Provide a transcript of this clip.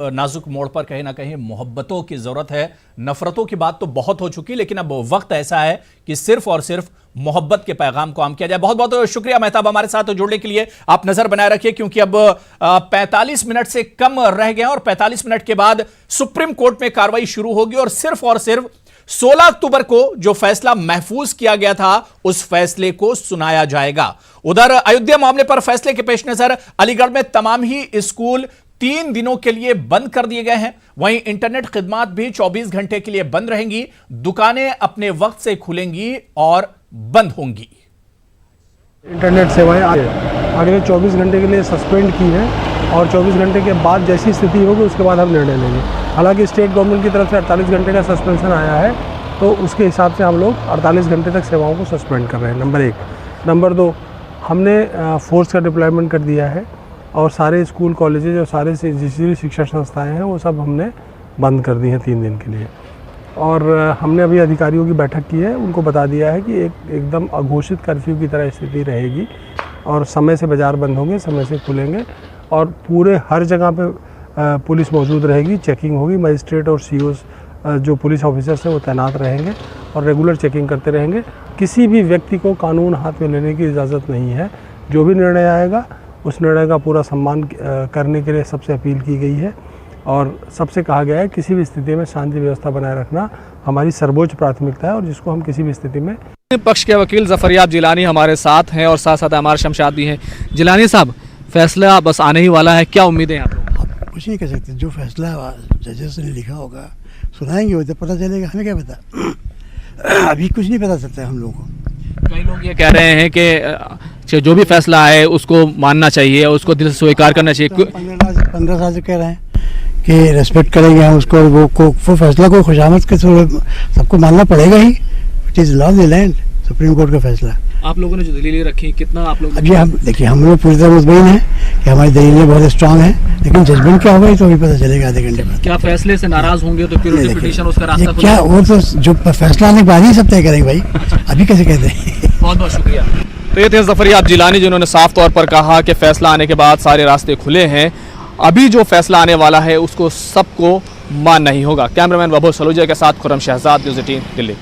नाजुक मोड़ पर कहीं ना कहीं मोहब्बतों की जरूरत है। नफरतों की बात तो बहुत हो चुकी, लेकिन अब वक्त ऐसा है कि सिर्फ और सिर्फ मोहब्बत के पैगाम को आम किया जाए। बहुत बहुत शुक्रिया मेहताब हमारे साथ जुड़ने के लिए। आप नजर बनाए रखिए क्योंकि अब 45 मिनट से कम रह गए हैं और 45 मिनट के बाद सुप्रीम कोर्ट में कार्रवाई शुरू होगी और सिर्फ 16 अक्टूबर को जो फैसला महफूज किया गया था उस फैसले को सुनाया जाएगा। उधर अयोध्या मामले पर फैसले के पेश नजर अलीगढ़ में तमाम ही स्कूल 3 दिनों के लिए बंद कर दिए गए हैं। वहीं इंटरनेट खिदमात भी 24 घंटे के लिए बंद रहेंगी। दुकानें अपने वक्त से खुलेंगी और बंद होंगी। इंटरनेट सेवाएं अगले 24 घंटे के लिए सस्पेंड की है और 24 घंटे के बाद जैसी स्थिति होगी उसके बाद हम निर्णय लेंगे। हालांकि स्टेट गवर्नमेंट की तरफ से 48 घंटे का सस्पेंशन आया है, तो उसके हिसाब से हम लोग 48 घंटे तक सेवाओं को सस्पेंड कर रहे हैं। नंबर 1। नंबर 2, हमने फोर्स का डिप्लॉयमेंट कर दिया है और सारे स्कूल कॉलेजेज और सारे जितनी शिक्षा संस्थाएं हैं वो सब हमने बंद कर दी हैं 3 दिन के लिए। और हमने अभी अधिकारियों की बैठक की है, उनको बता दिया है कि एकदम अघोषित कर्फ्यू की तरह स्थिति रहेगी और समय से बाज़ार बंद होंगे, समय से खुलेंगे और पूरे हर जगह पे पुलिस मौजूद रहेगी, चेकिंग होगी। मजिस्ट्रेट और सीओ जो पुलिस ऑफिसर्स हैं वो तैनात रहेंगे और रेगुलर चेकिंग करते रहेंगे। किसी भी व्यक्ति को कानून हाथ में लेने की इजाज़त नहीं है। जो भी निर्णय आएगा उस निर्णय का पूरा सम्मान करने के लिए सबसे अपील की गई है और सबसे कहा गया है किसी भी स्थिति में शांति व्यवस्था बनाए रखना हमारी सर्वोच्च प्राथमिकता है और जिसको हम किसी भी स्थिति में। पक्ष के वकील ज़फरयाब जिलानी हमारे साथ हैं और साथ साथ हमारे शमशाद भी हैं। जिलानी साहब, फैसला बस आने ही वाला है, क्या उम्मीदें हैं आप लोगों को? कुछ नहीं कह सकते, जो फैसला जजेस ने लिखा होगा सुनाएंगे वो तो पता चलेगा, हमें क्या पता। अभी कुछ नहीं पता चलता है हम लोगों को। कई लोग ये कह रहे हैं कि जो भी फैसला आए उसको मानना चाहिए, उसको दिल से स्वीकार करना चाहिए। 15 साल से कह रहे हैं कि रेस्पेक्ट करेंगे हम उसको, वो फैसला को खुशामद के सबको मानना पड़ेगा ही। It is law of the land, supreme court का फैसला। आप लोगों ने जो दलीलें रखी, कितना आप लोग अभी हम देखिए, हम लोग पूरी तरह मुतमईन हैं कि हमारी दलीलें बहुत स्ट्रांग हैं, लेकिन जजमेंट क्या होगा तो अभी पता चलेगा आधे घंटे बाद। क्या फैसले से नाराज होंगे तो फिर पिटीशन उसका रास्ता क्या, वो तो जो फैसला आने के बाद ही सब तय करेंगे भाई, अभी कैसे कहते हैं। बहुत बहुत शुक्रिया। तो ये थे ज़फरयाब जिलानी जिन्होंने साफ तौर पर कहा कि फैसला आने के बाद सारे रास्ते खुले हैं, अभी जो फैसला आने वाला है उसको सबको मानना ही होगा। कैमरामैन वैभव सलूजा के साथ खुर्रम शहजाद, न्यूज़ 18 दिल्ली।